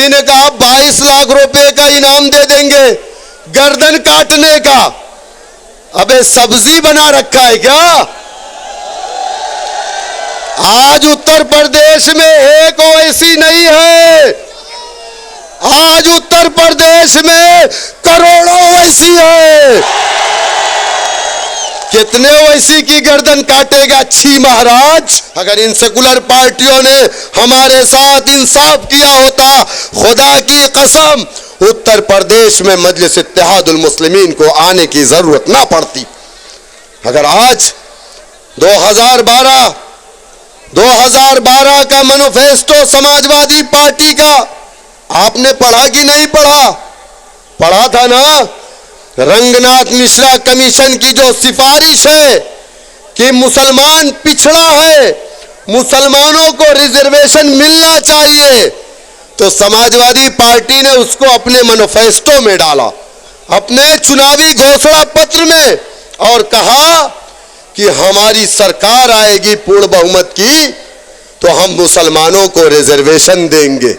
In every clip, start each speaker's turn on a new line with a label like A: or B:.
A: किसी ने कहा 22 लाख रुपए का इनाम दे देंगे गर्दन काटने का। अबे सब्जी बना रखा है क्या? आज उत्तर प्रदेश में एक ओवैसी नहीं है, आज उत्तर प्रदेश में करोड़ों ओवैसी है। कितने ओवैसी की गर्दन काटेगा छी महाराज? अगर इन सेकुलर पार्टियों ने हमारे साथ इंसाफ किया होता, खुदा की कसम उत्तर प्रदेश में मजलिस इत्तेहादुल मुस्लिमीन को आने की जरूरत ना पड़ती। अगर आज 2012 का मैनिफेस्टो समाजवादी पार्टी का आपने पढ़ा कि नहीं पढ़ा? पढ़ा था ना। रंगनाथ मिश्रा कमीशन की जो सिफारिश है कि मुसलमान पिछड़ा है, मुसलमानों को रिजर्वेशन मिलना चाहिए, तो समाजवादी पार्टी ने उसको अपने मैनिफेस्टो में डाला, अपने चुनावी घोषणा पत्र में, और कहा कि हमारी सरकार आएगी पूर्ण बहुमत की तो हम मुसलमानों को रिजर्वेशन देंगे।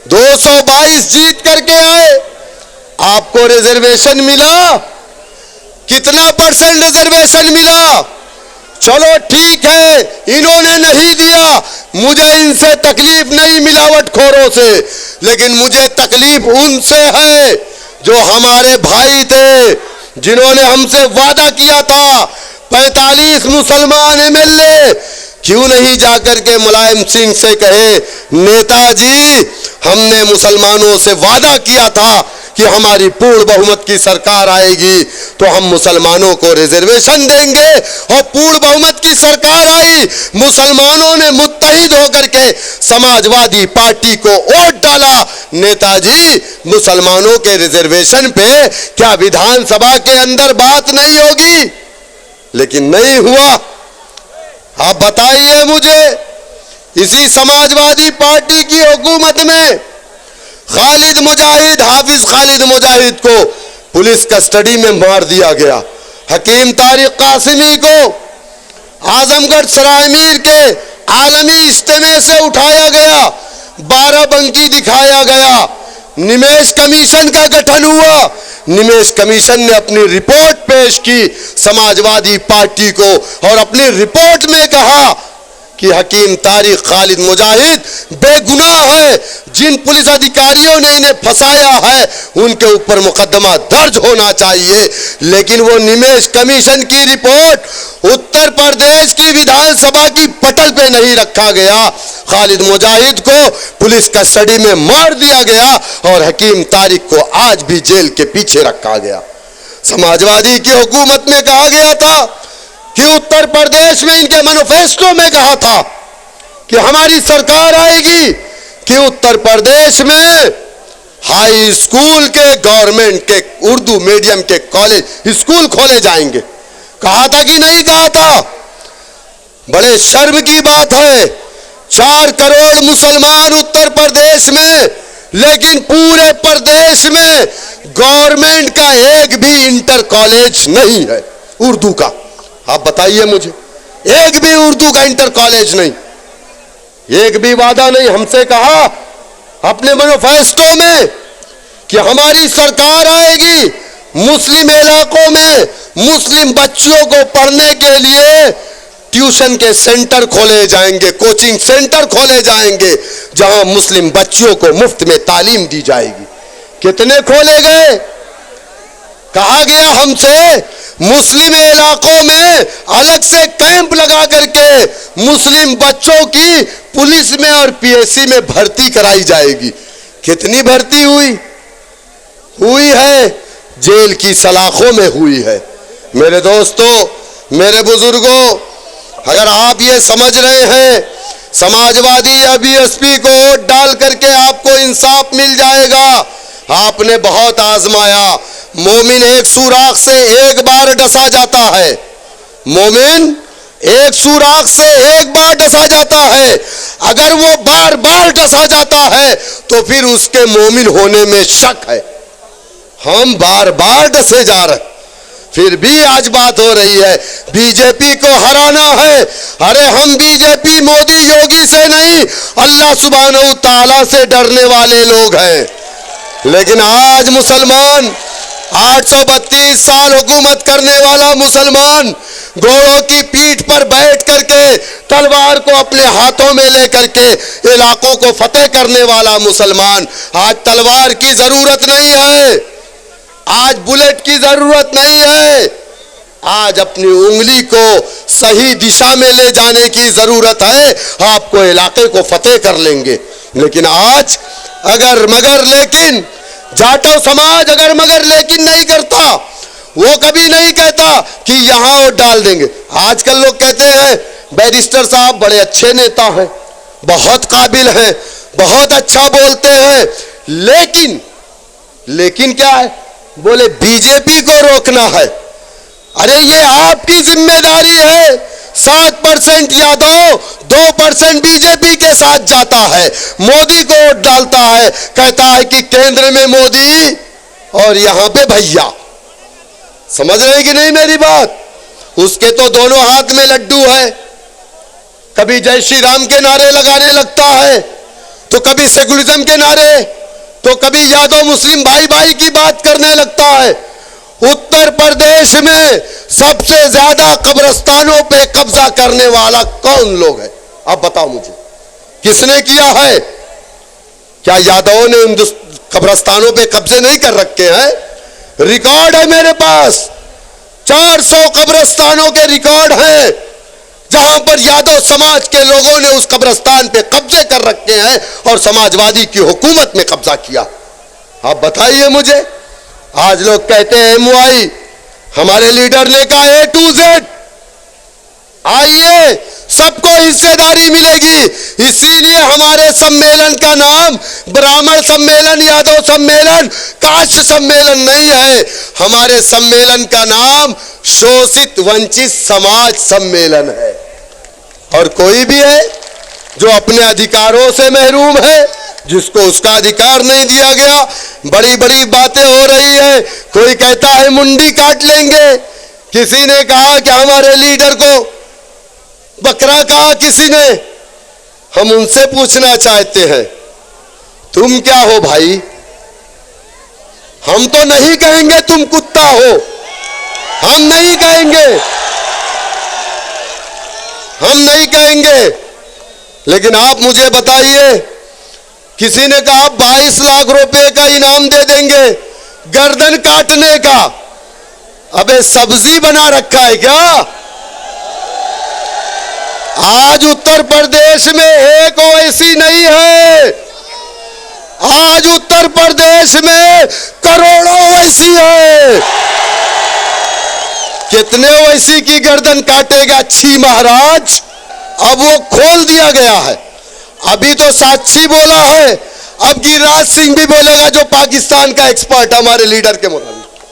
A: 222 जीत करके आए, आपको रिजर्वेशन मिला? कितना परसेंट रिजर्वेशन मिला? चलो ठीक है, इन्होंने नहीं दिया, मुझे इनसे तकलीफ नहीं मिलावटखोरों से, लेकिन मुझे तकलीफ उनसे है जो हमारे भाई थे, जिन्होंने हमसे वादा किया था 45 मुसलमान एमएलए क्यों नहीं जाकर के मुलायम सिंह से कहे, नेताजी हमने मुसलमानों से वादा किया था कि हमारी पूर्ण बहुमत की सरकार आएगी तो हम मुसलमानों को रिजर्वेशन देंगे, और पूर्ण बहुमत की सरकार आई, मुसलमानों ने मुत्तहिद होकर के समाजवादी पार्टी को वोट डाला। नेताजी मुसलमानों के रिजर्वेशन पे क्या विधानसभा के अंदर बात नहीं होगी? लेकिन नहीं हुआ। आप बताइए मुझे, इसी समाजवादी पार्टी की हुकूमत में खालिद मुजाहिद, हाफिज खालिद मुजाहिद को पुलिस कस्टडी में मार दिया गया। हकीम तारिक कासिमी को आजमगढ़ सरायमीर के आलमी इज्तिमा से उठाया गया, 12 बंकी दिखाया गया। निमेश कमीशन का गठन हुआ, निमेश कमीशन ने अपनी रिपोर्ट पेश की समाजवादी पार्टी को, और अपनी रिपोर्ट में कहा कि हकीम तारिक खालिद मुजाहिद बेगुनाह है, जिन पुलिस अधिकारियों ने इन्हें फंसाया है उनके ऊपर मुकदमा दर्ज होना चाहिए। लेकिन वो निमेश कमीशन की रिपोर्ट उत्तर प्रदेश की विधानसभा की पटल पे नहीं रखा गया। खालिद मुजाहिद को पुलिस कस्टडी में मार दिया गया और हकीम तारिक को आज भी जेल के पीछे रखा गया। समाजवादी की हुकूमत में कहा गया था कि उत्तर प्रदेश में, इनके मैनिफेस्टो में कहा था कि हमारी सरकार आएगी कि उत्तर प्रदेश में हाई स्कूल के, गवर्नमेंट के उर्दू मीडियम के कॉलेज स्कूल खोले जाएंगे। कहा था कि नहीं कहा था? बड़े शर्म की बात है, 4 करोड़ मुसलमान उत्तर प्रदेश में, लेकिन पूरे प्रदेश में गवर्नमेंट का एक भी इंटर कॉलेज नहीं है उर्दू का। आप बताइए मुझे, एक भी उर्दू का इंटर कॉलेज नहीं, एक भी वादा नहीं। हमसे कहा अपने मैनिफेस्टो में कि हमारी सरकार आएगी, मुस्लिम इलाकों में मुस्लिम बच्चियों को पढ़ने के लिए ट्यूशन के सेंटर खोले जाएंगे, कोचिंग सेंटर खोले जाएंगे, जहां मुस्लिम बच्चियों को मुफ्त में तालीम दी जाएगी। कितने खोले गए? कहा गया हमसे मुस्लिम इलाकों में अलग से कैंप लगा करके मुस्लिम बच्चों की पुलिस में और पीएससी में भर्ती कराई जाएगी। कितनी भर्ती हुई है? जेल की सलाखों में हुई है। मेरे दोस्तों, मेरे बुजुर्गों, अगर आप ये समझ रहे हैं समाजवादी या बीएसपी को वोट डाल करके आपको इंसाफ मिल जाएगा, आपने बहुत आजमाया। मोमिन एक सुराख से एक बार डसा जाता है, मोमिन एक सुराख से एक बार डसा जाता है। अगर वो बार बार डसा जाता है तो फिर उसके मोमिन होने में शक है। हम बार बार डसे जा रहे, फिर भी आज बात हो रही है बीजेपी को हराना है। अरे हम बीजेपी मोदी योगी से नहीं, अल्लाह सुब्हानहू ताला से डरने वाले लोग हैं। लेकिन आज मुसलमान 832 साल हुकूमत करने वाला मुसलमान, घोड़ों की पीठ पर बैठ करके तलवार को अपने हाथों में लेकर के इलाकों को फतेह करने वाला मुसलमान, आज तलवार की जरूरत नहीं है, आज बुलेट की जरूरत नहीं है, आज अपनी उंगली को सही दिशा में ले जाने की जरूरत है। आपको इलाके को फतेह कर लेंगे। लेकिन आज अगर मगर लेकिन जाटो समाज अगर मगर लेकिन नहीं करता, वो कभी नहीं कहता कि यहां वोट डाल देंगे। आजकल लोग कहते हैं बैरिस्टर साहब बड़े अच्छे नेता हैं, बहुत काबिल हैं, बहुत अच्छा बोलते हैं, लेकिन क्या है, बोले बीजेपी को रोकना है। अरे ये आपकी जिम्मेदारी है। 7% यादव, 2% बीजेपी के साथ जाता है, मोदी को वोट डालता है, कहता है कि केंद्र में मोदी और यहां पे भैया। समझ रहे कि नहीं मेरी बात? उसके तो दोनों हाथ में लड्डू है, कभी जय श्री राम के नारे लगाने लगता है, तो कभी सेकुलरिज्म के नारे, तो कभी यादव मुस्लिम भाई भाई की बात करने लगता है। उत्तर प्रदेश में सबसे ज्यादा कब्रिस्तानों पे कब्जा करने वाला कौन लोग है? आप बताओ मुझे, किसने किया है? क्या यादवों ने उन कब्रिस्तानों पे कब्जे नहीं कर रखे हैं? रिकॉर्ड है मेरे पास, 400 कब्रिस्तानों के रिकॉर्ड हैं जहां पर यादव समाज के लोगों ने उस कब्रिस्तान पे कब्जे कर रखे हैं और समाजवादी की हुकूमत में कब्जा किया। आप बताइए मुझे। आज लोग कहते हैं मुआई, हमारे लीडर ने कहा A to Z, आइए सबको हिस्सेदारी मिलेगी। इसीलिए हमारे सम्मेलन का नाम ब्राह्मण सम्मेलन, यादव सम्मेलन, कास्ट सम्मेलन नहीं है। हमारे सम्मेलन का नाम शोषित वंचित समाज सम्मेलन है। और कोई भी है जो अपने अधिकारों से महरूम है, जिसको उसका अधिकार नहीं दिया गया, बड़ी बड़ी बातें हो रही है। कोई कहता है मुंडी काट लेंगे, किसी ने कहा कि हमारे लीडर को बकरा कहा किसी ने। हम उनसे पूछना चाहते हैं, तुम क्या हो भाई? हम तो नहीं कहेंगे तुम कुत्ता हो, हम नहीं कहेंगे, हम नहीं कहेंगे। लेकिन आप मुझे बताइए, किसी ने कहा 22 लाख रुपए का इनाम दे देंगे गर्दन काटने का। अबे सब्जी बना रखा है क्या? आज उत्तर प्रदेश में एक ओवैसी नहीं है, आज उत्तर प्रदेश में करोड़ों ओवैसी है। कितने ओवैसी की गर्दन काटेगा छी महाराज? अब वो खोल दिया गया है। अभी तो साक्षी बोला है, अब गिरिराज सिंह भी बोलेगा जो पाकिस्तान का एक्सपर्ट हमारे लीडर के मुताबिक।